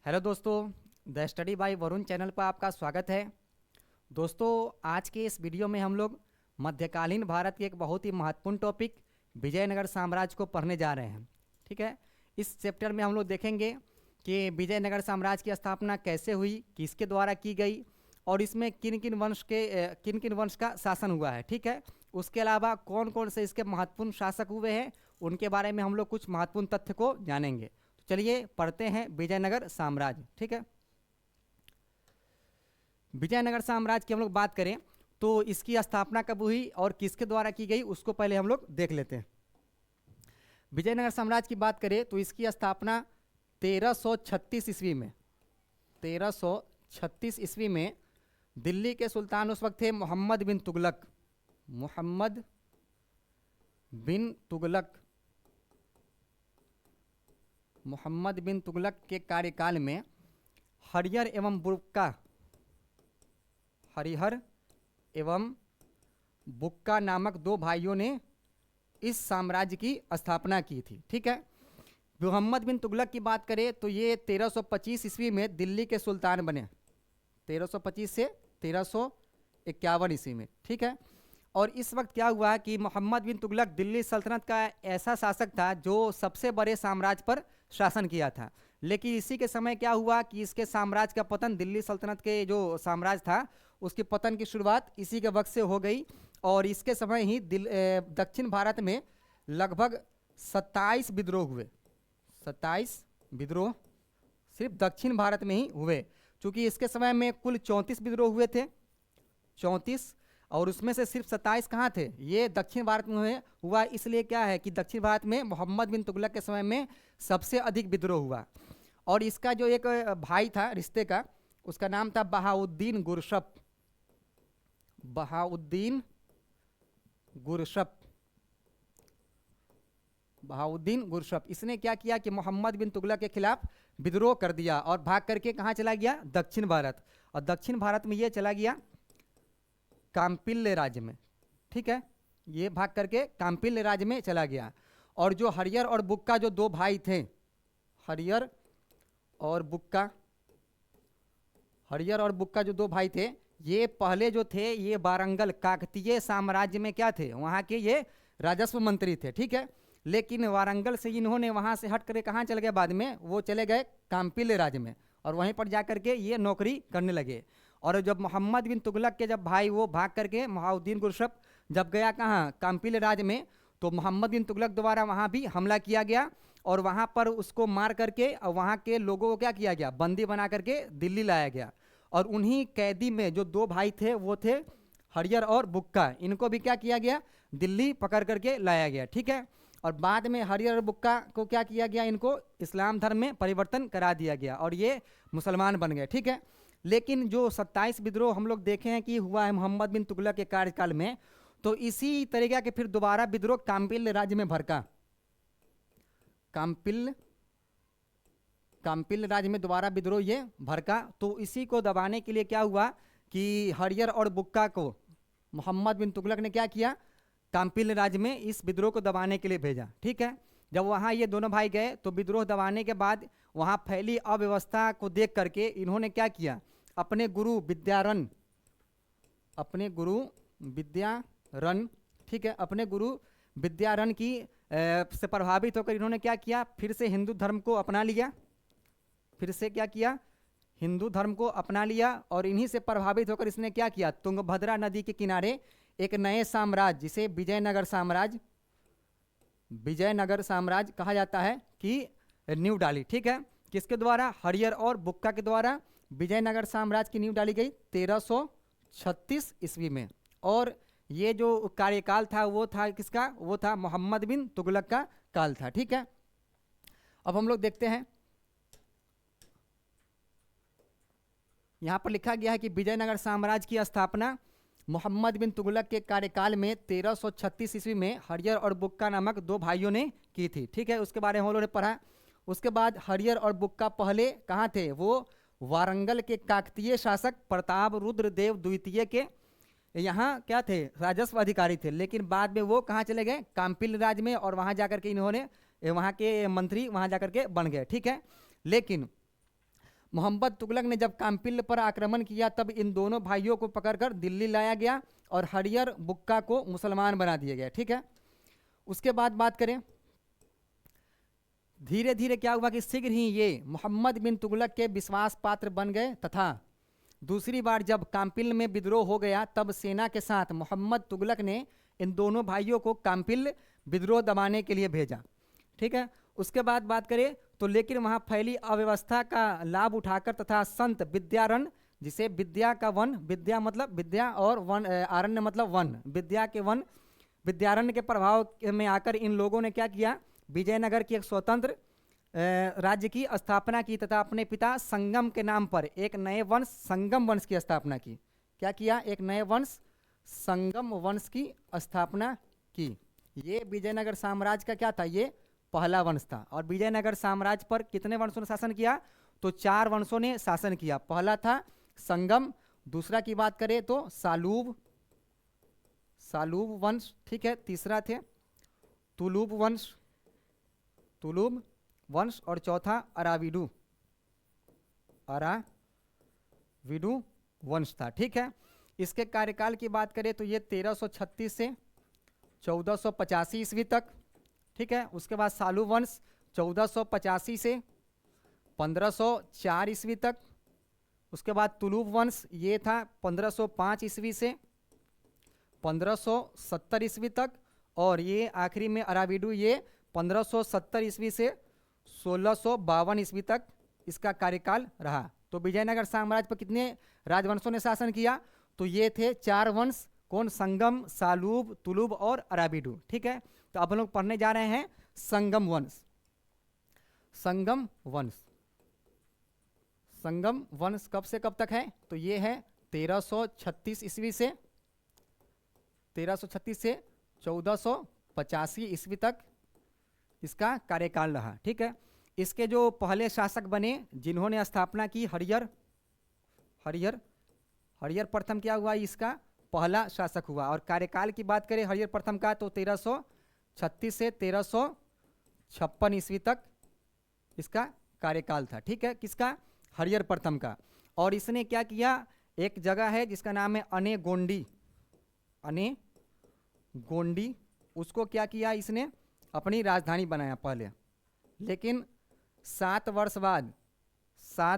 Hello दोस्तों, the study bye Varun channel पर आपका स्वागत है। दोस्तों, आज के इस वीडियो में हम लोग मध्यकालीन भारत के एक बहुत ही महत्वपूर्ण टॉपिक विजयनगर साम्राज्य को पढ़ने जा रहे हैं। ठीक है, इस चैप्टर में हम लोग देखेंगे कि विजयनगर साम्राज्य की स्थापना कैसे हुई, किसके द्वारा की गई और इसमें किन किन वंश का शासन हुआ है। ठीक है, उसके अलावा कौन कौन से इसके महत्वपूर्ण शासक हुए हैं, उनके बारे में हम लोग कुछ महत्वपूर्ण तथ्य को जानेंगे। तो चलिए पढ़ते हैं विजयनगर साम्राज्य। ठीक है, विजयनगर साम्राज्य की हम लोग बात करें तो इसकी स्थापना कब हुई और किसके द्वारा की गई, उसको पहले हम लोग देख लेते हैं। विजयनगर साम्राज्य की बात करें तो इसकी स्थापना 1336 ईस्वी में 1336 ईस्वी में दिल्ली के सुल्तान उस वक्त थे मोहम्मद बिन तुगलक। मोहम्मद बिन तुगलक मोहम्मद बिन तुगलक के कार्यकाल में हरिहर एवं बुक्का नामक दो भाइयों ने इस साम्राज्य की स्थापना की थी। ठीक है, मोहम्मद बिन तुगलक की बात करें तो ये 1325 ईस्वी में दिल्ली के सुल्तान बने। 1325 से 1351 ईस्वी में। ठीक है, और इस वक्त क्या हुआ कि मोहम्मद बिन तुगलक दिल्ली सल्तनत का ऐसा शासक था जो सबसे बड़े साम्राज्य पर शासन किया था। लेकिन इसी के समय क्या हुआ कि इसके साम्राज्य का पतन, दिल्ली सल्तनत के जो साम्राज्य था उसके पतन की शुरुआत इसी के वक्त से हो गई। और इसके समय ही दक्षिण भारत में लगभग 27 विद्रोह हुए। 27 विद्रोह सिर्फ दक्षिण भारत में ही हुए, क्योंकि इसके समय में कुल 34 विद्रोह हुए थे। 34, और उसमें से सिर्फ 27 कहाँ थे, ये दक्षिण भारत में हुआ। इसलिए क्या है कि दक्षिण भारत में मोहम्मद बिन तुगलक के समय में सबसे अधिक विद्रोह हुआ। और इसका जो एक भाई था रिश्ते का, उसका नाम था बहाउद्दीन गुरशप। बहाउद्दीन गुरशप बहाउद्दीन गुरशप इसने क्या किया कि मोहम्मद बिन तुगलक के खिलाफ विद्रोह कर दिया और भाग करके कहाँ चला गया, दक्षिण भारत। और दक्षिण भारत में ये चला गया काम्पिल्य राज्य में। ठीक है, ये भाग करके काम्पिल्य राज्य में चला गया। और जो हरियर और बुक्का जो दो भाई थे, हरियर और बुक्का जो दो भाई थे, ये पहले जो थे ये वारंगल काकतीय साम्राज्य में क्या थे, वहाँ के ये राजस्व मंत्री थे। ठीक है, लेकिन वारंगल से इन्होंने वहाँ से हट करके कहाँ चले गए, बाद में वो चले गए काम्पिल्य राज्य में और वहीं पर जा करके ये नौकरी करने लगे। और जब मोहम्मद बिन तुगलक के जब भाई वो भाग करके बहाउद्दीन गुरशप जब गया कहाँ, काम्पिल्य राज्य में, तो मोहम्मद बिन तुगलक द्वारा वहाँ भी हमला किया गया और वहाँ पर उसको मार करके और वहाँ के लोगों को क्या किया गया, बंदी बना करके दिल्ली लाया गया। और उन्हीं कैदी में जो दो भाई थे वो थे हरियर और बुक्का, इनको भी क्या किया गया, दिल्ली पकड़ करके लाया गया। ठीक है, और बाद में हरियर और बुक्का को क्या किया गया, इनको इस्लाम धर्म में परिवर्तन करा दिया गया और ये मुसलमान बन गए। ठीक है, लेकिन जो 27 विद्रोह हम लोग देखे हैं कि हुआ है मोहम्मद बिन तुगलक के कार्यकाल में, तो इसी तरीके के फिर दोबारा विद्रोह काम्पिल्य राज्य में भड़का। काम्पिल्य राज्य में दोबारा विद्रोह ये भड़का। तो इसी को दबाने के लिए क्या हुआ कि हरियर और बुक्का को मोहम्मद बिन तुगलक ने क्या किया, काम्पिल्य राज्य में इस विद्रोह को दबाने के लिए भेजा। ठीक है, जब वहाँ ये दोनों भाई गए तो विद्रोह दबाने के बाद वहाँ फैली अव्यवस्था को देख करके इन्होंने क्या किया, अपने गुरु विद्यारण, ठीक है, अपने गुरु विद्यारण की से प्रभावित होकर इन्होंने क्या किया, फिर से हिंदू धर्म को अपना लिया। फिर से क्या किया, हिंदू धर्म को अपना लिया। और इन्हीं से प्रभावित होकर इसने क्या किया, तुंगभद्रा नदी के किनारे एक नए साम्राज्य जिसे विजयनगर साम्राज्य कहा जाता है कि नींव डाली। ठीक है, किसके द्वारा, हरियर और बुक्का के द्वारा विजयनगर साम्राज्य की नींव डाली गई 1336 ईस्वी में। और ये जो कार्यकाल था वो था किसका, वो था मोहम्मद बिन तुगलक का काल था। ठीक है, अब हम लोग देखते हैं, यहाँ पर लिखा गया है कि विजयनगर साम्राज्य की स्थापना मोहम्मद बिन तुगलक के कार्यकाल में 1336 ईस्वी में हरियर और बुक्का नामक दो भाइयों ने की थी। ठीक है, उसके बारे में हम लोगों ने पढ़ा। उसके बाद हरियर और बुक्का पहले कहाँ थे, वो वारंगल के काकतीय शासक प्रताप रुद्र देव द्वितीय के यहाँ क्या थे, राजस्व अधिकारी थे। लेकिन बाद में वो कहाँ चले गए, काम्पिल्य राज्य में, और वहाँ जाकर के इन्होंने वहाँ के मंत्री वहाँ जाकर के बन गए। ठीक है, लेकिन मोहम्मद तुगलक ने जब काम्पिल्य पर आक्रमण किया तब इन दोनों भाइयों को पकड़कर दिल्ली लाया गया और हरियर बुक्का को मुसलमान बना दिया गया। ठीक है, उसके बाद बात करें, धीरे धीरे क्या हुआ कि शीघ्र ही ये मोहम्मद बिन तुगलक के विश्वास पात्र बन गए तथा दूसरी बार जब काम्पिल्य में विद्रोह हो गया तब सेना के साथ मोहम्मद तुगलक ने इन दोनों भाइयों को काम्पिल्य विद्रोह दबाने के लिए भेजा। ठीक है, उसके बाद बात करें तो लेकिन वहाँ फैली अव्यवस्था का लाभ उठाकर तथा संत विद्यारण, जिसे विद्या का वन, विद्या मतलब विद्या और वन, आरण्य मतलब वन, विद्या के वन, विद्यारण्य के प्रभाव में आकर इन लोगों ने क्या किया, विजयनगर की एक स्वतंत्र राज्य की स्थापना की तथा अपने पिता संगम के नाम पर एक नए वंश संगम वंश की स्थापना की। क्या किया, एक नए वंश संगम वंश की स्थापना की। ये विजयनगर साम्राज्य का क्या था, ये पहला वंश था। और विजयनगर साम्राज्य पर कितने वंशों ने शासन किया, तो 4 वंशों ने शासन किया। पहला था संगम, दूसरा की बात करें तो सालूब वंश, ठीक है, तीसरा थे तुलुब वंश और चौथा अराविडू वंश था। ठीक है, इसके कार्यकाल की बात करें तो ये 1336 से 1485 ईस्वी तक। ठीक है, उसके बाद सालू वंश 1485 से 1504 ईस्वी तक। उसके बाद तुलुब वंश ये था 1505 ईस्वी से 1570 ईस्वी तक। और ये आखिरी में अराविडू ये 1570 ईस्वी से 1652 ईस्वी तक इसका कार्यकाल रहा। तो विजयनगर साम्राज्य पर कितने राजवंशों ने शासन किया, तो ये थे 4 वंश, कौन, संगम, सालूब, तुलुब और अराविडू। ठीक है, तो अब हम लोग पढ़ने जा रहे हैं संगम वंश। संगम वंश कब से कब तक है, तो ये है 1336 ईस्वी से 1485 ईस्वी तक इसका कार्यकाल रहा। ठीक है, इसके जो पहले शासक बने जिन्होंने स्थापना की, हरियर प्रथम क्या हुआ, इसका पहला शासक हुआ। और कार्यकाल की बात करें हरियर प्रथम का तो 1336 से 1356 ईस्वी तक इसका कार्यकाल था। ठीक है, किसका, हरियर प्रथम का। और इसने क्या किया, एक जगह है जिसका नाम है अने गोंडी, उसको क्या किया, इसने अपनी राजधानी बनाया पहले। लेकिन 7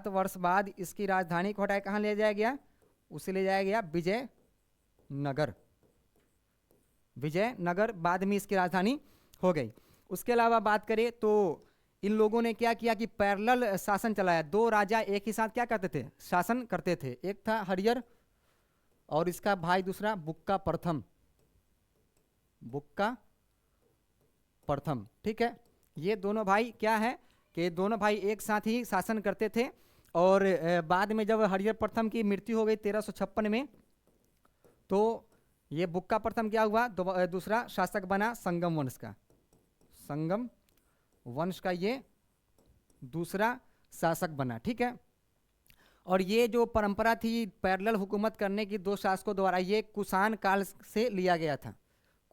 वर्ष बाद इसकी राजधानी को हटाए कहाँ ले जाया गया, उसे ले जाया गया विजयनगर बाद में इसकी राजधानी हो गई। उसके अलावा बात करें तो इन लोगों ने क्या किया कि पैरेलल शासन चलाया। 2 राजा एक ही साथ क्या करते थे, शासन करते थे। एक था हरियर और इसका भाई दूसरा बुक्का प्रथम। ठीक है, ये दोनों भाई क्या है कि दोनों भाई एक साथ ही शासन करते थे। और बाद में जब हरियर प्रथम की मृत्यु हो गई 1356 में, तो ये बुक्का प्रथम क्या हुआ, दूसरा शासक बना संगम वंश का ये दूसरा शासक बना। ठीक है, और ये जो परंपरा थी पैरेलल हुकूमत करने की 2 शासकों द्वारा, ये कुषाण काल से लिया गया था।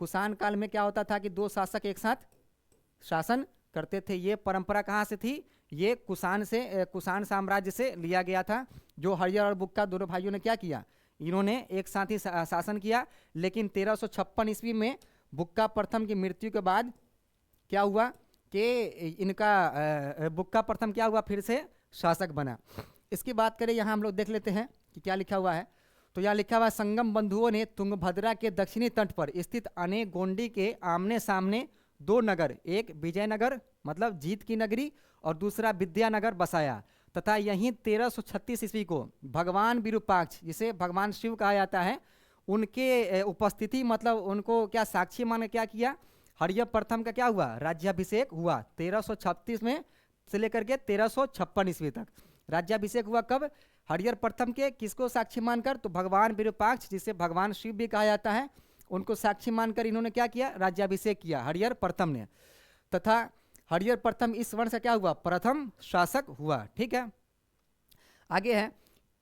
कुषाण काल में क्या होता था कि 2 शासक एक साथ शासन करते थे। ये परंपरा कहाँ से थी, ये कुषाण साम्राज्य से लिया गया था। जो हरियर और बुक्का दोनों भाइयों ने क्या किया, इन्होंने एक साथ ही शासन किया। लेकिन 1356 ईस्वी में बुक्का प्रथम की मृत्यु के बाद क्या हुआ कि इनका बुक्का प्रथम क्या हुआ, फिर से शासक बना। इसकी बात करें, यहाँ हम लोग देख लेते हैं कि क्या लिखा हुआ है। तो यहाँ लिखा हुआ, संगम बंधुओं ने तुंगभद्रा के दक्षिणी तट पर स्थित अने गोंडी के आमने सामने 2 नगर, एक विजयनगर मतलब जीत की नगरी और दूसरा विद्यानगर बसाया तथा यहीं 1336 ईस्वी को भगवान विरूपाक्ष, जिसे भगवान शिव कहा जाता है, उनके उपस्थिति मतलब उनको क्या साक्षी मान क्या किया, हरियर प्रथम का क्या हुआ, राज्याभिषेक हुआ 1336 में से लेकर के 1356 ईस्वी तक। राज्याभिषेक हुआ कब, हरियर प्रथम के, किसको साक्षी मानकर, तो भगवान विरूपाक्ष जिसे भगवान शिव भी कहा जाता है, उनको साक्षी मानकर इन्होंने क्या किया, राज्याभिषेक किया हरियर प्रथम ने। तथा हरियर प्रथम इस वंश का क्या हुआ, प्रथम शासक हुआ। ठीक है, आगे है,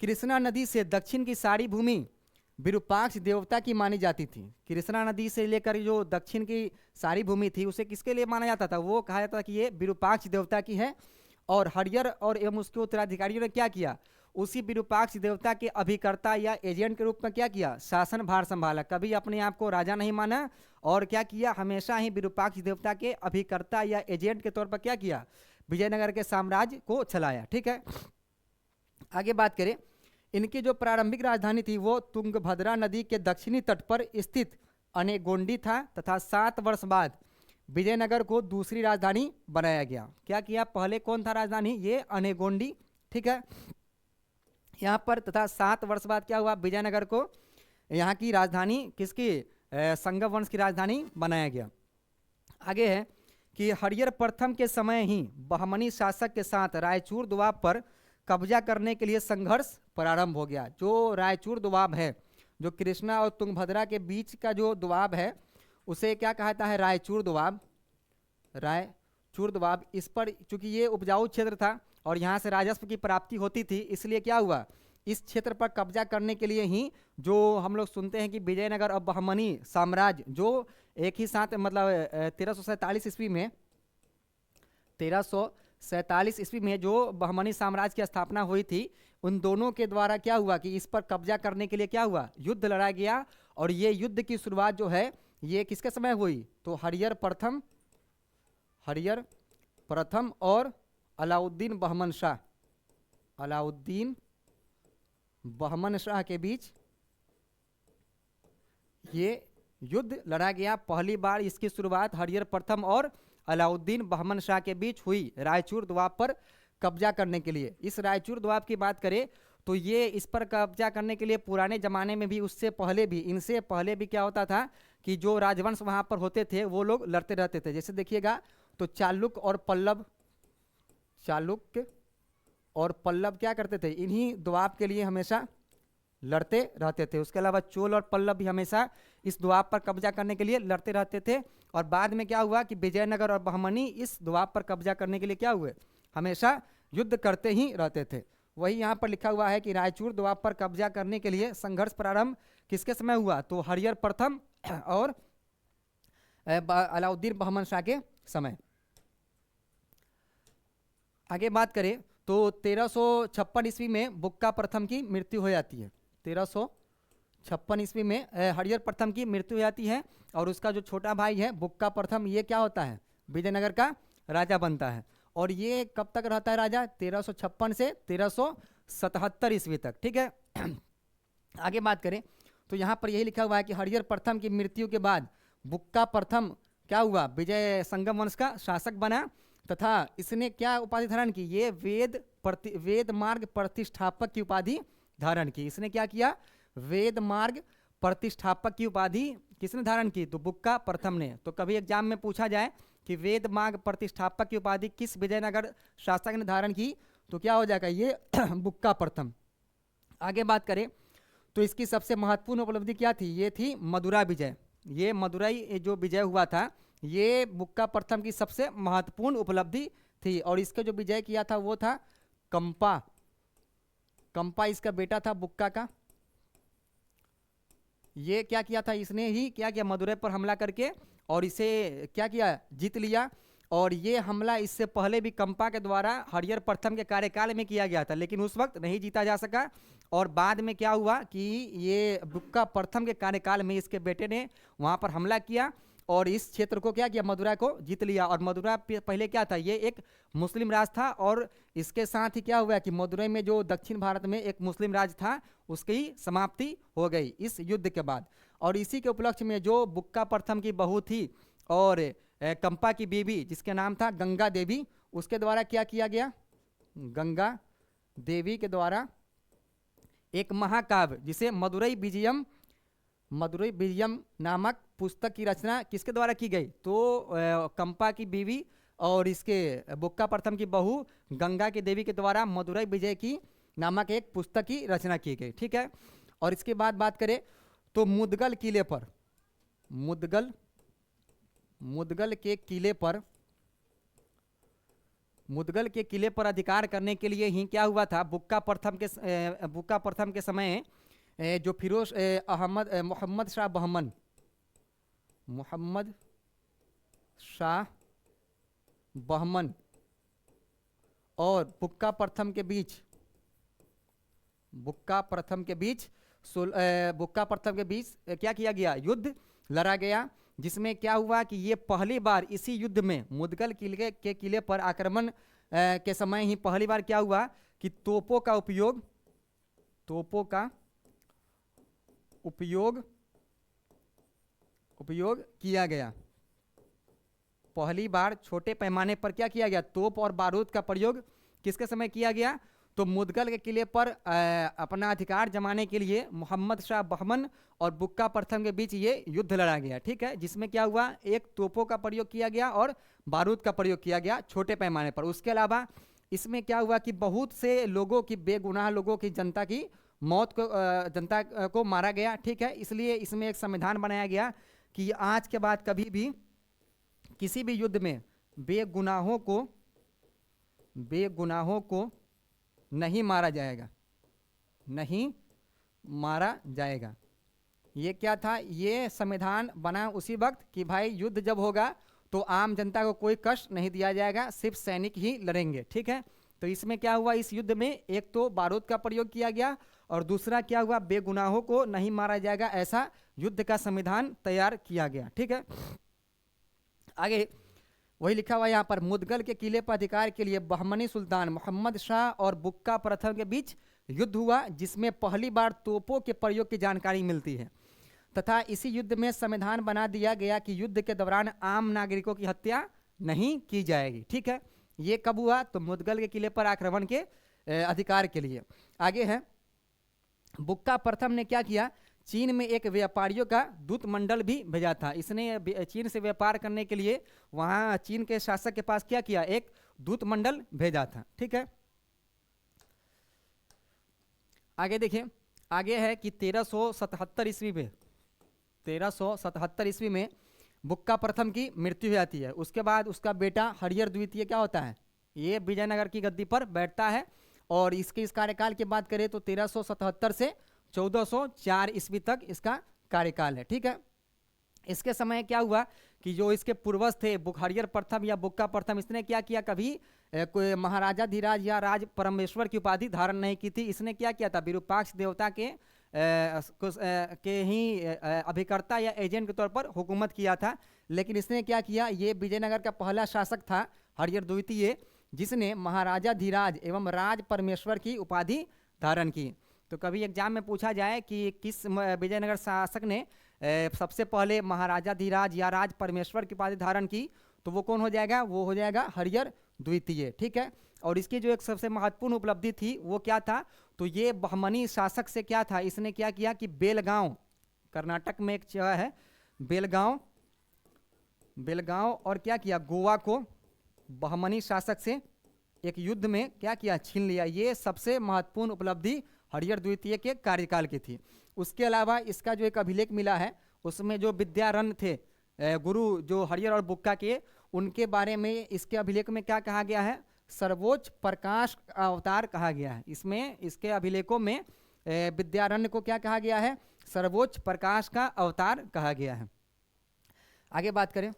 कृष्णा नदी से दक्षिण की सारी भूमि विरूपाक्ष देवता की मानी जाती थी। कृष्णा नदी से लेकर जो दक्षिण की सारी भूमि थी उसे किसके लिए माना जाता था, वो कहा जाता था कि ये विरूपाक्ष देवता की है। और हरियर और एवं उसके उत्तराधिकारियों ने क्या किया, उसी विरूपाक्ष देवता के अभिकर्ता या एजेंट के रूप में क्या किया, शासन भार संभाला। कभी अपने आप को राजा नहीं माना और क्या किया, हमेशा ही विरूपाक्ष देवता के अभिकर्ता या एजेंट के तौर पर क्या किया, विजयनगर के साम्राज्य को चलाया। ठीक है, आगे बात करें, इनकी जो प्रारंभिक राजधानी थी वो तुंगभद्रा नदी के दक्षिणी तट पर स्थित अनेगोंडी था तथा 7 वर्ष बाद विजयनगर को दूसरी राजधानी बनाया गया। क्या किया, पहले कौन था राजधानी, ये अनेगोंडी। ठीक है, यहाँ पर तथा 7 वर्ष बाद क्या हुआ, विजयनगर को यहाँ की राजधानी किसकी, संगम वंश की राजधानी बनाया गया। आगे है कि हरियर प्रथम के समय ही बहमनी शासक के साथ रायचूर दोआब पर कब्जा करने के लिए संघर्ष प्रारंभ हो गया। जो रायचूर दोआब है, जो कृष्णा और तुंगभद्रा के बीच का जो दोआब है, उसे क्या कहता है, रायचूर दोआब। रायचूर दोआब, इस पर चूंकि ये उपजाऊ क्षेत्र था और यहाँ से राजस्व की प्राप्ति होती थी, इसलिए क्या हुआ, इस क्षेत्र पर कब्जा करने के लिए ही जो हम लोग सुनते हैं कि विजयनगर और बहमनी साम्राज्य जो एक ही साथ मतलब 1347 ईस्वी में 1347 ईस्वी में जो बहमनी साम्राज्य की स्थापना हुई थी, उन दोनों के द्वारा क्या हुआ कि इस पर कब्जा करने के लिए क्या हुआ, युद्ध लड़ा गया। और ये युद्ध की शुरुआत जो है ये किसके समय हुई, तो हरियर प्रथम और अलाउद्दीन बहमन शाह के बीच ये युद्ध लड़ा गया। पहली बार इसकी शुरुआत हरियर प्रथम और अलाउद्दीन बहमन शाह के बीच हुई रायचूर दोआब पर कब्जा करने के लिए। इस रायचूर दोआब की बात करें तो ये इस पर कब्जा करने के लिए पुराने ज़माने में भी, उससे पहले भी, इनसे पहले भी क्या होता था कि जो राजवंश वहाँ पर होते थे वो लोग लड़ते रहते थे। जैसे देखिएगा तो चालुक्य और पल्लव क्या करते थे, इन्हीं दोआब के लिए हमेशा लड़ते रहते थे। उसके अलावा चोल और पल्लव भी हमेशा इस दोआब पर कब्जा करने के लिए लड़ते रहते थे। और बाद में क्या हुआ कि विजयनगर और बहमनी इस दोआब पर कब्जा करने के लिए क्या हुए, हमेशा युद्ध करते ही रहते थे। वही यहाँ पर लिखा हुआ है कि रायचूर दोआब पर कब्जा करने के लिए संघर्ष प्रारंभ किसके समय हुआ, तो हरियर प्रथम और अलाउद्दीन बहमन शाह के समय। आगे बात करें तो 1356 ईस्वी में बुक्का प्रथम की मृत्यु हो जाती है। 1356 ईस्वी में हरियर प्रथम की मृत्यु हो जाती है और उसका जो छोटा भाई है बुक्का प्रथम, ये क्या होता है, विजयनगर का राजा बनता है। और ये कब तक रहता है राजा, 1356 से 1377 ईस्वी तक। ठीक है, आगे बात करें तो यहाँ पर यही लिखा हुआ है कि हरियर प्रथम की मृत्यु के बाद बुक्का प्रथम क्या हुआ, विजय संगम वंश का शासक बना तथा इसने क्या उपाधि धारण की, ये वेद मार्ग प्रतिष्ठापक की उपाधि धारण की। इसने क्या किया, वेद मार्ग प्रतिष्ठापक की उपाधि किसने धारण की, तो बुक्का प्रथम ने। तो कभी एग्जाम में पूछा जाए कि वेद मार्ग प्रतिष्ठापक की उपाधि किस विजयनगर शासक ने धारण की, तो क्या हो जाएगा, ये बुक्का प्रथम। आगे बात करें तो इसकी सबसे महत्वपूर्ण उपलब्धि क्या थी, ये थी मदुरा विजय। ये मदुरई जो विजय हुआ था ये बुक्का प्रथम की सबसे महत्वपूर्ण उपलब्धि थी। और इसका जो विजय किया था वो था कंपा इसका बेटा था बुक्का का। ये क्या किया था, इसने ही क्या किया, मदुरै पर हमला करके और इसे क्या किया, जीत लिया। और ये हमला इससे पहले भी कंपा के द्वारा हरियर प्रथम के कार्यकाल में किया गया था, लेकिन उस वक्त नहीं जीता जा सका। और बाद में क्या हुआ कि ये बुक्का प्रथम के कार्यकाल में इसके बेटे ने वहाँ पर हमला किया और इस क्षेत्र को क्या किया, मदुरै को जीत लिया। और मदुरै पहले क्या था, ये एक मुस्लिम राज था और इसके साथ ही क्या हुआ कि मदुरै में जो दक्षिण भारत में एक मुस्लिम राज था उसकी समाप्ति हो गई इस युद्ध के बाद। और इसी के उपलक्ष्य में जो बुक्का प्रथम की बहू थी और कंपा की बीवी जिसके नाम था गंगा देवी, उसके द्वारा क्या किया गया, गंगा देवी के द्वारा एक महाकाव्य जिसे मदुरै विजयम नामक पुस्तक की रचना किसके द्वारा की गई, तो कंपा की बीवी और इसके बुक्का प्रथम की बहू गंगा की देवी के द्वारा मदुरै विजय की नामक एक पुस्तक की रचना की गई। ठीक है, और इसके बाद बात करें तो मुदगल के किले पर अधिकार करने के लिए ही क्या हुआ था, बुक्का प्रथम के समय जो फिरोज मोहम्मद शाह बहमन और बुक्का प्रथम के बीच, बुक्का प्रथम के बीच बुक्का प्रथम के बीच क्या किया गया, युद्ध लड़ा गया, जिसमें क्या हुआ कि ये पहली बार इसी युद्ध में मुदगल किले के किले पर आक्रमण के समय ही पहली बार क्या हुआ कि तोपों का उपयोग किया गया। पहली बार छोटे पैमाने पर क्या किया गया, तोप और बारूद का प्रयोग किसके समय किया गया, तो मुदगल के किले पर अपना अधिकार जमाने के लिए मोहम्मद शाह बहमन और बुक्का प्रथम के बीच ये युद्ध लड़ा गया। ठीक है, जिसमें क्या हुआ, एक तोपों का प्रयोग किया गया और बारूद का प्रयोग किया गया छोटे पैमाने पर। उसके अलावा इसमें क्या हुआ कि बहुत से लोगों की, बेगुनाह लोगों की, जनता की मौत को जनता को मारा गया। ठीक है, इसलिए इसमें एक संविधान बनाया गया कि आज के बाद कभी भी किसी भी युद्ध में बेगुनाहों को नहीं मारा जाएगा। ये क्या था, ये संविधान बना उसी वक्त कि भाई युद्ध जब होगा तो आम जनता को कोई कष्ट नहीं दिया जाएगा, सिर्फ सैनिक ही लड़ेंगे। ठीक है, तो इसमें क्या हुआ, इस युद्ध में एक तो बारूद का प्रयोग किया गया और दूसरा क्या हुआ, बेगुनाहों को नहीं मारा जाएगा, ऐसा युद्ध का संविधान तैयार किया गया। ठीक है, आगे वही लिखा हुआ यहाँ पर, मुदगल के किले पर अधिकार के लिए बहमनी सुल्तान मोहम्मद शाह और बुक्का प्रथम के बीच युद्ध हुआ, जिसमें पहली बार तोपों के प्रयोग की जानकारी मिलती है, तथा इसी युद्ध में संविधान बना दिया गया कि युद्ध के दौरान आम नागरिकों की हत्या नहीं की जाएगी। ठीक है, ये कब हुआ, तो मुदगल के किले पर आक्रमण के अधिकार के लिए। आगे है, बुक्का प्रथम ने क्या किया, चीन में एक व्यापारियों का दूत मंडल भी भेजा था। इसने चीन से व्यापार करने के लिए वहाँ चीन के शासक के पास क्या किया, एक दूत मंडल भेजा था। ठीक है, आगे देखिए, आगे है कि 1377 ईस्वी में बुक्का प्रथम की मृत्यु हो जाती है। उसके बाद उसका बेटा हरिहर द्वितीय क्या होता है, ये विजयनगर की गद्दी पर बैठता है, और इसके इस कार्यकाल की बात करें तो 1377 से 1404 ईस्वी तक इसका कार्यकाल है। ठीक है, इसके समय क्या हुआ कि जो इसके पूर्वज थे हरिहर प्रथम या बुक्का प्रथम, इसने क्या किया, कभी कोई महाराजा धीराज या राज परमेश्वर की उपाधि धारण नहीं की थी। इसने क्या किया था, विरूपाक्ष देवता के ही अभिकर्ता या एजेंट के तौर पर हुकूमत किया था। लेकिन इसने क्या किया, ये विजयनगर का पहला शासक था हरिहर द्वितीय, जिसने महाराजा धीराज एवं राज परमेश्वर की उपाधि धारण की। तो कभी एग्जाम में पूछा जाए कि किस विजयनगर शासक ने सबसे पहले महाराजा धीराज या राज परमेश्वर की उपाधि धारण की, तो वो कौन हो जाएगा, वो हो जाएगा हरिहर द्वितीय। ठीक है, और इसकी जो एक सबसे महत्वपूर्ण उपलब्धि थी वो क्या था, तो ये बहमनी शासक से क्या था, इसने क्या किया कि बेलगांव, कर्नाटक में एक जगह है बेलगांव, और क्या किया, गोवा को बहमनी शासक से एक युद्ध में क्या किया, छीन लिया। ये सबसे महत्वपूर्ण उपलब्धि हरिहर द्वितीय के कार्यकाल की थी। उसके अलावा इसका जो एक अभिलेख मिला है, उसमें जो विद्यारण्य थे गुरु जो हरिहर और बुक्का के, उनके बारे में इसके अभिलेख में क्या कहा गया है, सर्वोच्च प्रकाश अवतार कहा गया है। इसमें इसके अभिलेखों में विद्यारण्य को क्या कहा गया है, सर्वोच्च प्रकाश का अवतार कहा गया है। आगे बात करें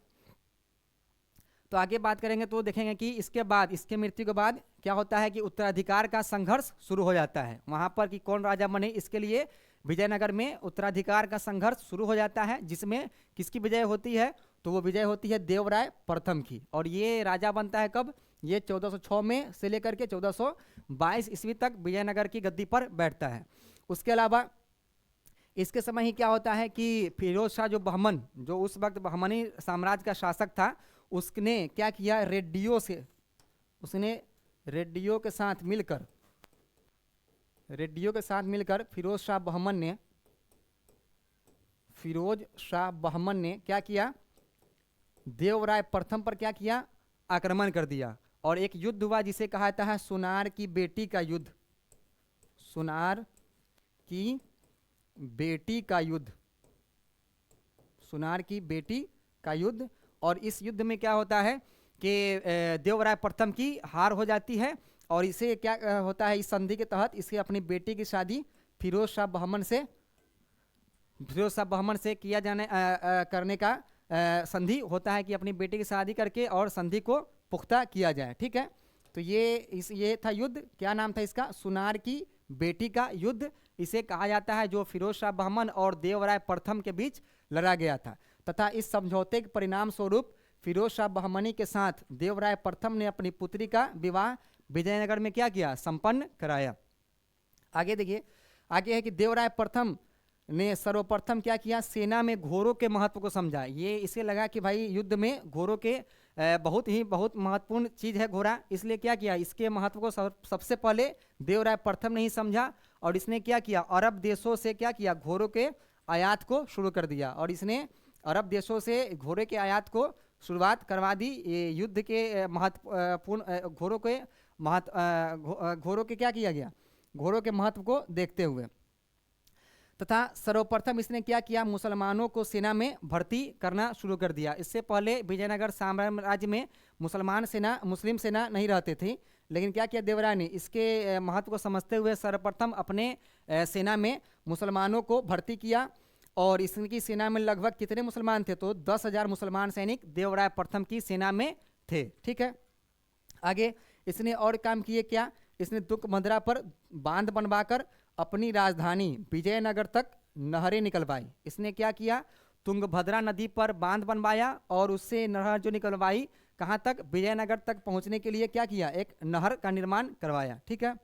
तो आगे बात करेंगे तो देखेंगे कि इसके बाद, इसके मृत्यु के बाद क्या होता है कि उत्तराधिकार का संघर्ष शुरू हो जाता है। वहाँ पर कि कौन राजा बने, इसके लिए विजयनगर में उत्तराधिकार का संघर्ष शुरू हो जाता है, जिसमें किसकी विजय होती है, तो वो विजय होती है देवराय प्रथम की। और ये राजा बनता है कब, ये 1406 में से लेकर के 1422 ईस्वी तक विजयनगर की गद्दी पर बैठता है। उसके अलावा इसके समय ही क्या होता है कि फिरोज शाह जो बहमन, जो उस वक्त बहमनी साम्राज्य का शासक था, उसने क्या किया, उसने रेडियो के साथ मिलकर फिरोज शाह बहमन ने क्या किया, देवराय प्रथम पर क्या किया, आक्रमण कर दिया। और एक युद्ध हुआ जिसे कहा जाता है सुनार की बेटी का युद्ध। और इस युद्ध में क्या होता है कि देवराय प्रथम की हार हो जाती है, और इसे क्या होता है, इस संधि के तहत इसे अपनी बेटी की शादी फिरोज शाह बहमन से किया करने का संधि होता है कि अपनी बेटी की शादी करके और संधि को पुख्ता किया जाए। ठीक है, तो ये था युद्ध, क्या नाम था इसका, सुनार की बेटी का युद्ध इसे कहा जाता है, जो फिरोज शाह बहमन और देवराय प्रथम के बीच लड़ा गया था। तथा इस समझौते के परिणाम स्वरूप फिरोज शाह बहमनी के साथ देवराय प्रथम ने अपनी पुत्री का विवाह विजयनगर में क्या किया, संपन्न कराया। आगे देखिए, आगे है कि देवराय प्रथम ने सर्वप्रथम क्या किया, सेना में घोड़ों के महत्व को समझा। ये इसे लगा कि भाई युद्ध में घोड़ों के बहुत महत्वपूर्ण चीज़ है घोड़ा, इसलिए क्या किया, इसके महत्व को सबसे पहले देवराय प्रथम ने ही समझा और इसने क्या किया, अरब देशों से क्या किया, घोड़ों के आयात को शुरू कर दिया और इसने अरब देशों से घोड़े के आयात को शुरुआत करवा दी। ये युद्ध के महत्वपूर्ण घोड़ों के क्या किया गया, घोड़ों के महत्व को देखते हुए। तथा सर्वप्रथम इसने क्या किया, मुसलमानों को सेना में भर्ती करना शुरू कर दिया। इससे पहले विजयनगर साम्राज्य में मुस्लिम सेना नहीं रहते थे, लेकिन क्या किया देवराय ने, इसके महत्व को समझते हुए सर्वप्रथम अपने सेना में मुसलमानों को भर्ती किया और इसकी सेना में लगभग कितने मुसलमान थे, तो 10,000 मुसलमान सैनिक देवराय प्रथम की सेना में थे। ठीक है, आगे इसने और काम किए क्या, इसने तुंगभद्रा पर बांध बनवाकर अपनी राजधानी विजयनगर तक नहरें निकलवाई। इसने क्या किया, तुंगभद्रा नदी पर बांध बनवाया और उससे नहर जो निकलवाई कहाँ तक, विजयनगर तक पहुँचने के लिए क्या किया, एक नहर का निर्माण करवाया। ठीक है,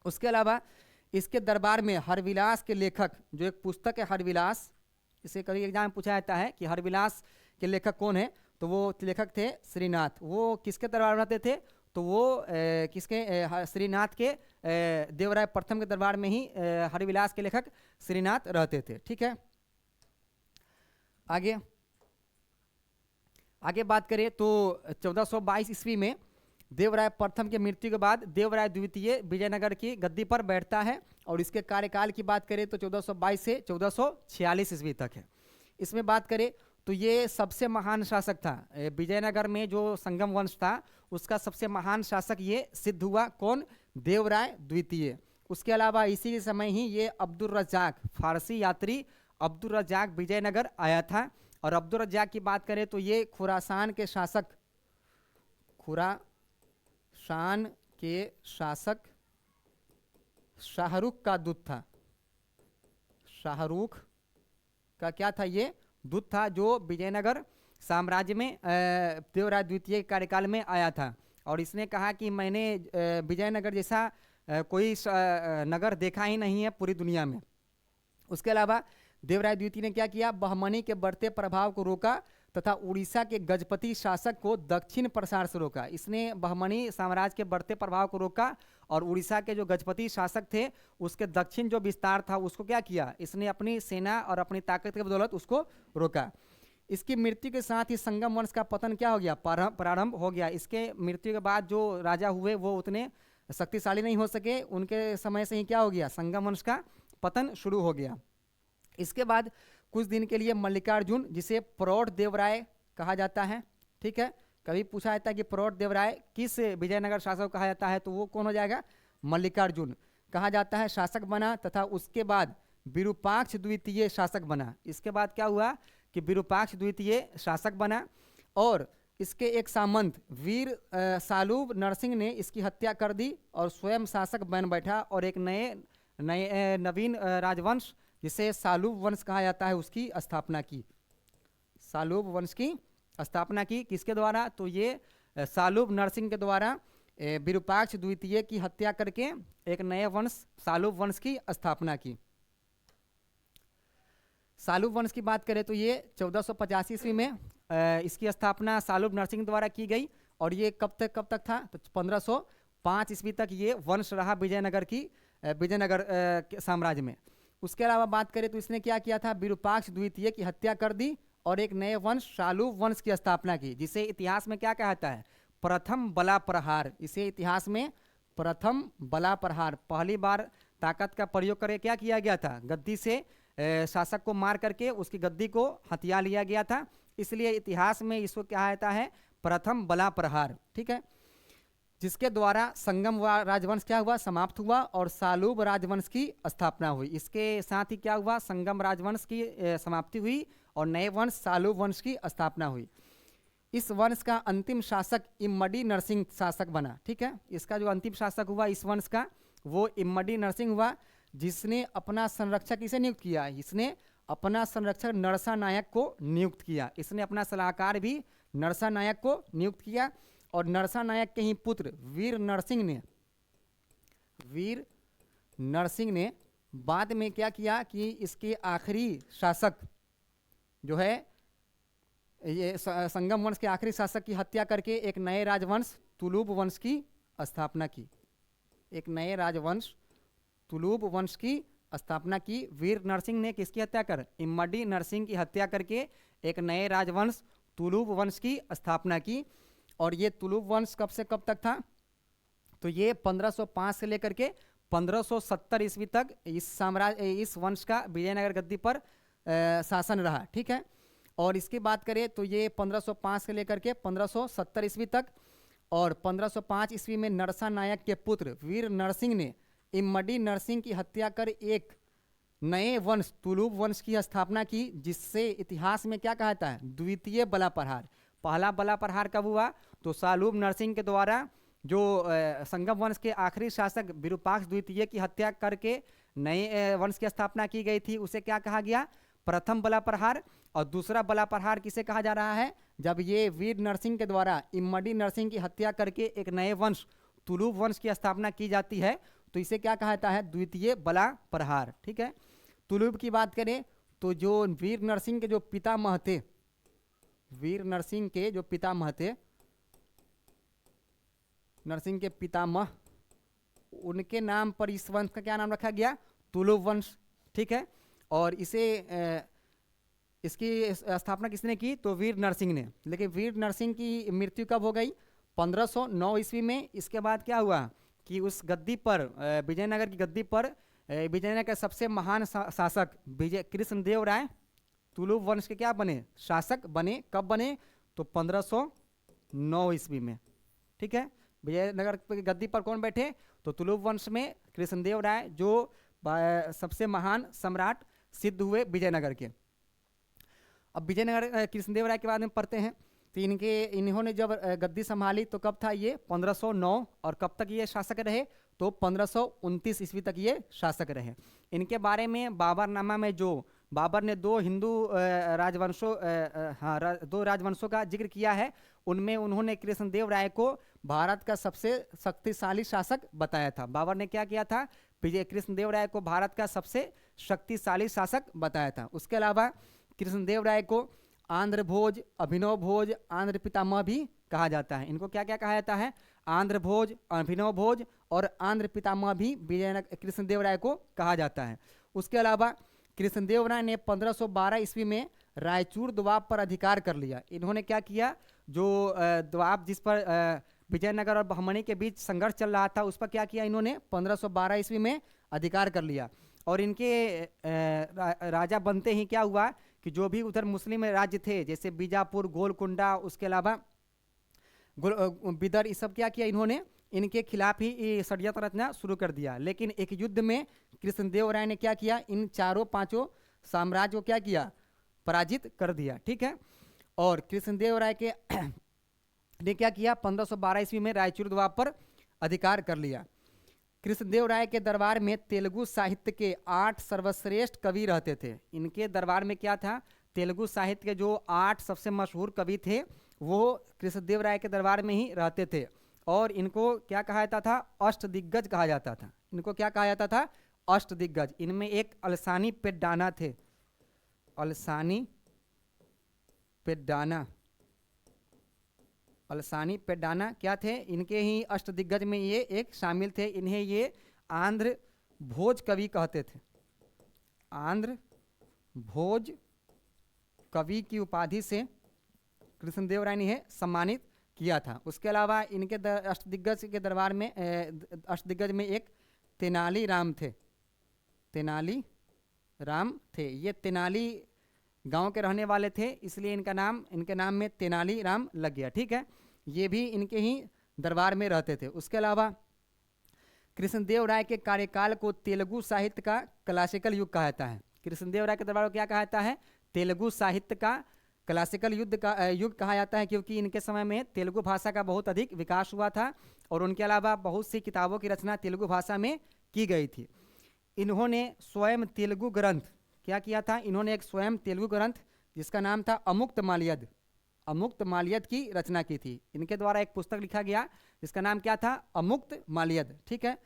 उसके अलावा इसके दरबार में हरविलास के लेखक, जो एक पुस्तक है हरविलास, इसे कभी एग्जाम में पूछा जाता है कि हरविलास के लेखक कौन है, तो वो लेखक थे श्रीनाथ। वो किसके दरबार में रहते थे, तो वो श्रीनाथ के देवराय प्रथम के दरबार में ही हरविलास के लेखक श्रीनाथ रहते थे। ठीक है, आगे बात करें तो 1422 ईस्वी में देवराय प्रथम की मृत्यु के बाद देवराय द्वितीय विजयनगर की गद्दी पर बैठता है और इसके कार्यकाल की बात करें तो 1422 से 1446 ईस्वी तक है। इसमें बात करें तो ये सबसे महान शासक था। विजयनगर में जो संगम वंश था उसका सबसे महान शासक ये सिद्ध हुआ, कौन, देवराय द्वितीय। उसके अलावा इसी के समय ही ये अब्दुल रज्जाक, फारसी यात्री अब्दुल रज्जाक विजयनगर आया था। और अब्दुल रज्जाक की बात करें तो ये खुरासान के शासक शाहरुख का दूत था। शाहरुख का क्या था, ये दूत था जो विजयनगर साम्राज्य में देवराय द्वितीय के कार्यकाल में आया था और इसने कहा कि मैंने विजयनगर जैसा कोई नगर देखा ही नहीं है पूरी दुनिया में। उसके अलावा देवराय द्वितीय ने क्या किया, बहमनी के बढ़ते प्रभाव को रोका तथा उड़ीसा के गजपति शासक को दक्षिण प्रसार से रोका। इसने बहमनी साम्राज्य के बढ़ते प्रभाव को रोका और उड़ीसा के जो गजपति शासक थे उसके दक्षिण जो विस्तार था उसको क्या किया, इसने अपनी सेना और अपनी ताकत के बदौलत उसको रोका। इसकी मृत्यु के साथ ही संगम वंश का पतन क्या हो गया, प्रारंभ हो गया। इसके मृत्यु के बाद जो राजा हुए वो उतने शक्तिशाली नहीं हो सके, उनके समय से ही क्या हो गया, संगम वंश का पतन शुरू हो गया। इसके बाद कुछ दिन के लिए मल्लिकार्जुन, जिसे प्रौढ़ देवराय कहा जाता है, ठीक है, कभी पूछा जाता है कि प्रौढ़ देवराय किस विजयनगर शासक कहा जाता है, तो वो कौन हो जाएगा, मल्लिकार्जुन कहा जाता है, शासक बना। तथा उसके बाद विरूपाक्ष द्वितीय शासक बना। इसके बाद क्या हुआ कि विरूपाक्ष द्वितीय शासक बना और इसके एक सामंत वीर सालूब नरसिंह ने इसकी हत्या कर दी और स्वयं शासक बन बैठा और एक नवीन राजवंश जिसे सालूब वंश कहा जाता है उसकी स्थापना की। सालूब वंश की स्थापना की किसके द्वारा, तो ये सालूब नरसिंह के द्वारा विरूपाक्ष द्वितीय की हत्या करके एक नए वंश सालूब वंश की स्थापना की। सालूब वंश की बात करें तो ये 1485 ईस्वी में इसकी स्थापना सालूब नरसिंह द्वारा की गई और ये कब तक था, तो 1505 ईस्वी तक ये वंश रहा विजयनगर साम्राज्य में। उसके अलावा बात करें तो इसने क्या किया था, विरूपाक्ष द्वितीय की हत्या कर दी और एक नए वंश सालूब वंश की स्थापना की, जिसे इतिहास में क्या कहता है, प्रथम बला प्रहार। इसे इतिहास में प्रथम बला प्रहार, पहली बार ताकत का प्रयोग करके क्या किया गया था, गद्दी से शासक को मार करके उसकी गद्दी को हथिया लिया गया था, इसलिए इतिहास में इसको क्या कहता है, प्रथम बला प्रहार। ठीक है, जिसके द्वारा संगम राजवंश क्या हुआ, समाप्त हुआ और सालूब राजवंश की स्थापना हुई। इसके साथ ही क्या हुआ, संगम राजवंश की समाप्ति हुई और नए वंश सालूब वंश की स्थापना हुई। इस वंश का अंतिम शासक इम्मडी नरसिंह शासक बना। ठीक है, इसका जो अंतिम शासक हुआ इस वंश का वो इम्मडी नरसिंह हुआ, जिसने अपना संरक्षक किसे नियुक्त किया, इसने अपना संरक्षक नरसा नायक को नियुक्त किया। इसने अपना सलाहकार भी नरसा नायक को नियुक्त किया। और नरसा नायक के ही पुत्र वीर नरसिंह ने बाद में क्या किया कि इसके आखिरी शासक जो है ये संगम वंश के आखिरी शासक की हत्या करके एक नए राजवंश तुलुब वंश की स्थापना की। एक नए राजवंश तुलुब वंश की स्थापना की। वीर नरसिंह ने किसकी हत्या कर, इम्मडी नरसिंह की हत्या करके एक नए राजवंश तुलुब वंश की स्थापना की। और ये तुलुब वंश कब से कब तक था, तो ये 1505 से लेकर के 1570 ईस्वी तक इस वंश का विजयनगर गद्दी पर शासन रहा। ठीक है, और इसकी बात करें तो ये 1505 से लेकर के 1570 ईस्वी तक। और 1505 ईस्वी में नरसा नायक के पुत्र वीर नरसिंह ने इम्मडी नरसिंह की हत्या कर एक नए वंश तुलुब वंश की स्थापना की, जिससे इतिहास में क्या कहा जाता है, द्वितीय बला प्रहार। पहला बला प्रहार कब हुआ, तो सालूब नरसिंह के द्वारा जो संगम वंश के आखिरी शासक विरूपाक्ष द्वितीय की हत्या करके नए वंश की स्थापना की गई थी, उसे क्या कहा गया, प्रथम बला प्रहार। और दूसरा बला प्रहार किसे कहा जा रहा है, जब ये वीर नरसिंह के द्वारा इम्मडी नरसिंह की हत्या करके एक नए वंश तुलुब वंश की स्थापना की जाती है, तो इसे क्या कहा जाता है, द्वितीय बला प्रहार। ठीक है, तुलुब की बात करें तो जो वीर नरसिंह के जो पितामह थे, वीर नरसिंह के जो पितामह थे, नरसिंह के पितामह, उनके नाम पर इस वंश का क्या नाम रखा गया, तुलुब वंश। ठीक है, और इसकी स्थापना किसने की, तो वीर नरसिंह ने। लेकिन वीर नरसिंह की मृत्यु कब हो गई, 1509 ईस्वी में। इसके बाद क्या हुआ कि उस गद्दी पर विजयनगर की गद्दी पर विजयनगर के सबसे महान शासक विजय कृष्णदेव राय तुलुब वंश के क्या बने, शासक बने। कब बने, तो 1509 ईस्वी में। ठीक है, विजयनगर की गद्दी पर कौन बैठे, तो तुलुब वंश में कृष्णदेव राय, जो सबसे महान सम्राट सिद्ध हुए विजयनगर के। अब विजयनगर कृष्णदेव राय के बारे में पढ़ते हैं। तो इन्होंने जब गद्दी संभाली तो कब था ये, 1509। और कब तक ये शासक रहे, तो 1529 ईस्वी तक ये शासक रहे। इनके बारे में बाबरनामा में जो बाबर ने दो राजवंशों का जिक्र किया है, उनमें उन्होंने कृष्णदेव राय को भारत का सबसे शक्तिशाली शासक बताया था। बाबर ने क्या किया था, कृष्णदेव राय को भारत का सबसे शक्तिशाली शासक बताया था। उसके अलावा कृष्णदेव राय को आंध्र भोज, अभिनव भोज, आंध्र पितामह भी कहा जाता है। इनको क्या क्या कहा जाता है, आंध्र भोज, अभिनव भोज और आंध्र पितामह भी विजयनगर कृष्णदेव राय को कहा जाता है। उसके अलावा कृष्णदेव राय ने 1512 ईस्वी में रायचूर द्वाब पर अधिकार कर लिया। इन्होंने क्या किया, जो द्वाब जिस पर विजयनगर और बहमनी के बीच संघर्ष चल रहा था, उस पर क्या किया इन्होंने, 1512 ईस्वी में अधिकार कर लिया। और इनके राजा बनते ही क्या हुआ कि जो भी उधर मुस्लिम राज्य थे, जैसे बीजापुर, गोलकुंडा, उसके अलावा बिदर, ये सब क्या किया इन्होंने, इनके खिलाफ ही षड्यंत्र रचना शुरू कर दिया। लेकिन एक युद्ध में कृष्णदेव राय ने क्या किया, इन चारों पांचों साम्राज्य को क्या किया, पराजित कर दिया। ठीक है, और कृष्णदेव राय के ने क्या किया, 1512 ईस्वी में रायचूर द्वाब पर अधिकार कर लिया। कृष्णदेव राय के दरबार में तेलुगु साहित्य के 8 सर्वश्रेष्ठ कवि रहते थे। इनके दरबार में क्या था, तेलुगु साहित्य के जो 8 सबसे मशहूर कवि थे, वो कृष्णदेव राय के दरबार में ही रहते थे। और इनको क्या कहा जाता था, अष्टदिग्गज कहा जाता था। इनको क्या कहा जाता था, अष्टदिग्गज। इनमें एक अलसानी पेड्डाना थे, अलसानी पेड्डाना क्या थे, इनके ही अष्टदिग्गज में ये एक शामिल थे। इन्हें ये आंध्र भोज कवि कहते थे। आंध्र भोज कवि की उपाधि से कृष्णदेव राय ने सम्मानित किया था। उसके अलावा इनके अष्टदिग्गज के दरबार में अष्टदिग्गज में एक तेनाली राम थे। ये तेनाली गांव के रहने वाले थे, इसलिए इनके नाम में तेनाली राम लग गया। ठीक है, ये भी इनके ही दरबार में रहते थे। उसके अलावा कृष्णदेव राय के कार्यकाल को तेलुगु साहित्य का क्लासिकल युग कहा जाता है। कृष्णदेव राय के दरबार को क्या कहा जाता है, तेलुगु साहित्य का क्लासिकल युग कहा जाता है, क्योंकि इनके समय में तेलुगु भाषा का बहुत अधिक विकास हुआ था और उनके अलावा बहुत सी किताबों की रचना तेलुगु भाषा में की गई थी। इन्होंने स्वयं तेलुगु ग्रंथ क्या किया था, इन्होंने एक स्वयं तेलुगु ग्रंथ जिसका नाम था अमुक्त माल्यद, अमुक्त माल्यद की रचना की थी। इनके द्वारा एक पुस्तक लिखा गया जिसका नाम क्या था, अमुक्त माल्यद, ठीक है।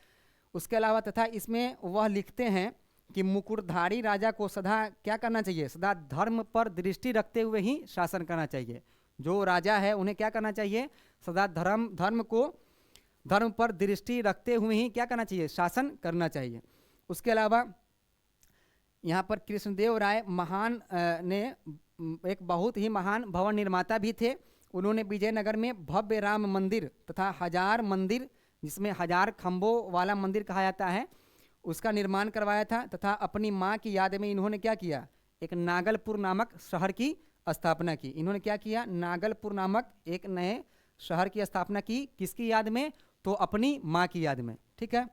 उसके अलावा तथा इसमें वह लिखते हैं कि मुकुटधारी राजा को सदा क्या करना चाहिए, सदा धर्म पर दृष्टि रखते हुए ही शासन करना चाहिए। जो राजा है उन्हें क्या करना चाहिए, सदा धर्म पर दृष्टि रखते हुए ही क्या करना चाहिए, शासन करना चाहिए। उसके अलावा यहाँ पर कृष्णदेव राय महान ने एक बहुत ही महान भवन निर्माता भी थे। उन्होंने विजयनगर में भव्य राम मंदिर तथा 1000 मंदिर, जिसमें 1000 खंभों वाला मंदिर कहा जाता है, उसका निर्माण करवाया था। तथा अपनी माँ की याद में इन्होंने क्या किया, एक नागलपुर नामक शहर की स्थापना की। इन्होंने क्या किया, नागलपुर नामक एक नए शहर की स्थापना की, किसकी याद में, तो अपनी माँ की याद में, ठीक है।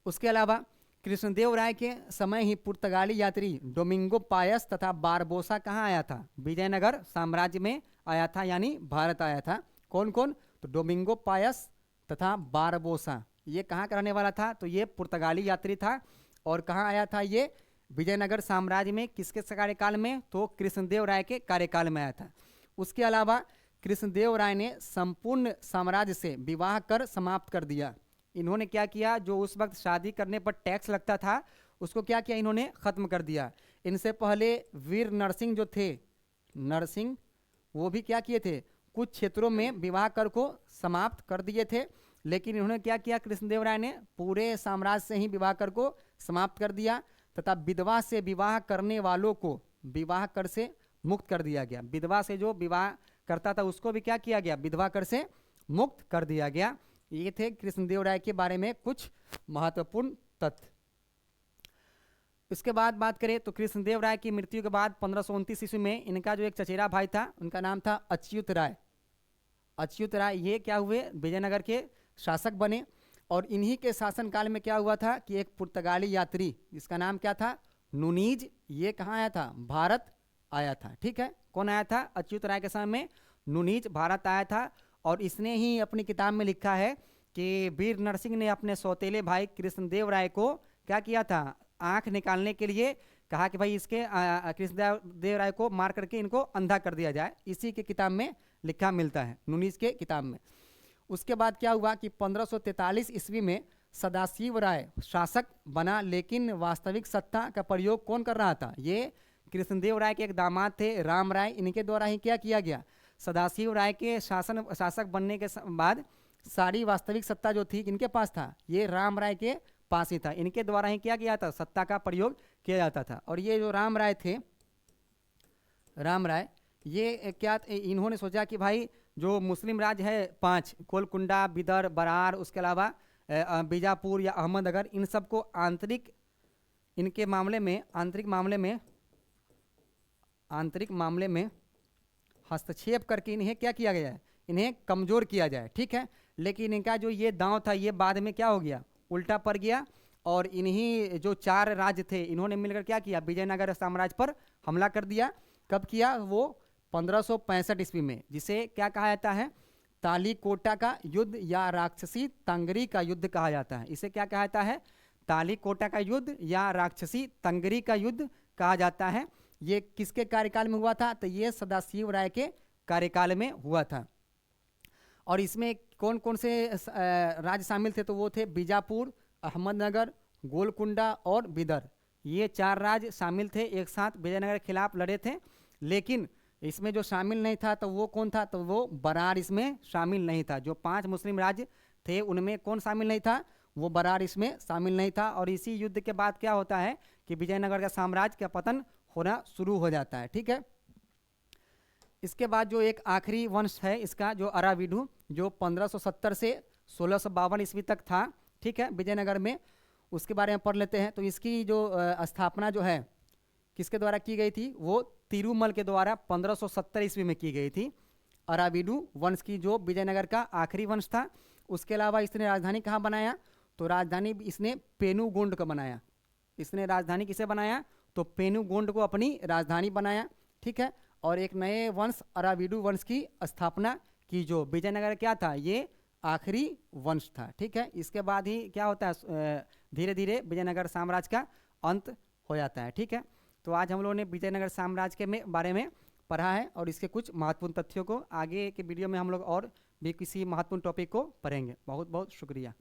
उसके अलावा कृष्णदेव राय के समय ही पुर्तगाली यात्री डोमिंगो पायस तथा बारबोसा कहाँ आया था, विजयनगर साम्राज्य में आया था, यानी भारत आया था। कौन कौन, तो डोमिंगो पायस तथा बारबोसा, ये कहाँ का रहने वाला था, तो ये पुर्तगाली यात्री था। और कहाँ आया था ये, विजयनगर साम्राज्य में, किसके कार्यकाल में, तो कृष्णदेव राय के कार्यकाल में आया था। उसके अलावा कृष्णदेव राय ने संपूर्ण साम्राज्य से विवाह कर समाप्त कर दिया। इन्होंने क्या किया, जो उस वक्त शादी करने पर टैक्स लगता था उसको क्या किया, इन्होंने ख़त्म कर दिया। इनसे पहले वीर नरसिंह जो थे, नरसिंह, वो भी क्या किए थे, कुछ क्षेत्रों में विवाह कर को समाप्त कर दिए थे। लेकिन इन्होंने क्या किया, कृष्णदेव राय ने पूरे साम्राज्य से ही विवाह कर को समाप्त कर दिया तथा विधवा से विवाह करने वालों को विवाह कर से मुक्त कर दिया गया। विधवा से जो विवाह करता था उसको भी क्या किया गया, विधवा कर से मुक्त कर दिया गया। ये थे कृष्णदेव राय के बारे में कुछ महत्वपूर्ण तथ्य। इसके बाद बात करें तो कृष्णदेव राय की मृत्यु के बाद 1529 ईस्वी में इनका जो एक चचेरा भाई था, उनका नाम था अच्युत राय। अच्युत राय ये क्या हुए, विजयनगर के शासक बने। और इन्हीं के शासनकाल में क्या हुआ था कि एक पुर्तगाली यात्री जिसका नाम क्या था, नुनीज, ये कहाँ आया था, भारत आया था, ठीक है। कौन आया था, अच्युत राय के समय में नुनीज भारत आया था। और इसने ही अपनी किताब में लिखा है कि वीर नरसिंह ने अपने सौतेले भाई कृष्णदेव राय को क्या किया था, आंख निकालने के लिए कहा कि भाई इसके कृष्णदेव राय को मार करके इनको अंधा कर दिया जाए। इसी के किताब में लिखा मिलता है, नुनीज के किताब में। उसके बाद क्या हुआ कि 1543 ईस्वी में सदाशिव राय शासक बना, लेकिन वास्तविक सत्ता का प्रयोग कौन कर रहा था, ये कृष्णदेव राय के एक दामाद थे राम राय, इनके द्वारा ही क्या किया गया। सदाशिव राय के शासक बनने के बाद सारी वास्तविक सत्ता जो थी किनके पास था, ये राम राय के पास ही था। इनके द्वारा ही क्या किया था, सत्ता का प्रयोग किया जाता था। और ये जो राम राय थे, राम राय ये क्या, इन्होंने सोचा कि भाई जो मुस्लिम राज्य है 5, गोलकुंडा, बिदर, बरार, उसके अलावा बीजापुर या अहमदनगर, इन सबको आंतरिक मामले में हस्तक्षेप करके इन्हें क्या किया गया है, इन्हें कमज़ोर किया जाए, ठीक है। लेकिन इनका जो ये दांव था ये बाद में क्या हो गया, उल्टा पड़ गया। और इन्हीं जो 4 राज्य थे इन्होंने मिलकर क्या किया, विजयनगर साम्राज्य पर हमला कर दिया। कब किया, वो 1565 ईस्वी में, जिसे क्या कहा जाता है, तालीकोटा का युद्ध या राक्षसी तंगरी का युद्ध कहा जाता है। इसे क्या कहा जाता है, तालीकोटा का युद्ध या राक्षसी तंगरी का युद्ध कहा जाता है। ये किसके कार्यकाल में हुआ था, तो ये सदाशिव राय के कार्यकाल में हुआ था। और इसमें कौन कौन से राज्य शामिल थे, तो वो थे बीजापुर, अहमदनगर, गोलकुंडा और बिदर। ये 4 राज्य शामिल थे, एक साथ विजयनगर के खिलाफ लड़े थे। लेकिन इसमें जो शामिल नहीं था तो वो कौन था, तो वो बरार इसमें शामिल नहीं था। जो 5 मुस्लिम राज्य थे उनमें कौन शामिल नहीं था, वो बरार इसमें शामिल नहीं था। और इसी युद्ध के बाद क्या होता है कि विजयनगर का साम्राज्य का पतन होना शुरू हो जाता है, ठीक है। इसके बाद जो एक आखिरी वंश है इसका, जो अराविडू, जो 1570 से 1652 ईस्वी तक था, ठीक है, विजयनगर में, उसके बारे में पढ़ लेते हैं। तो इसकी जो स्थापना जो है किसके द्वारा की गई थी, वो तिरुमल के द्वारा 1570 ईस्वी में की गई थी। अराविडू वंश की जो विजयनगर का आखिरी वंश था। उसके अलावा इसने राजधानी कहाँ बनाया, तो राजधानी इसने पेनुगोंड को बनाया। इसने राजधानी किसे बनाया, तो पेनुगोंड को अपनी राजधानी बनाया। ठीक है। और एक नए वंश अराविडु वंश की स्थापना की। जो विजयनगर क्या था, ये आखिरी वंश था, ठीक है। इसके बाद ही क्या होता है, धीरे धीरे विजयनगर साम्राज्य का अंत हो जाता है, ठीक है। तो आज हम लोगों ने विजयनगर साम्राज्य के बारे में पढ़ा है और इसके कुछ महत्वपूर्ण तथ्यों को आगे के वीडियो में हम लोग और भी किसी महत्वपूर्ण टॉपिक को पढ़ेंगे। बहुत बहुत शुक्रिया।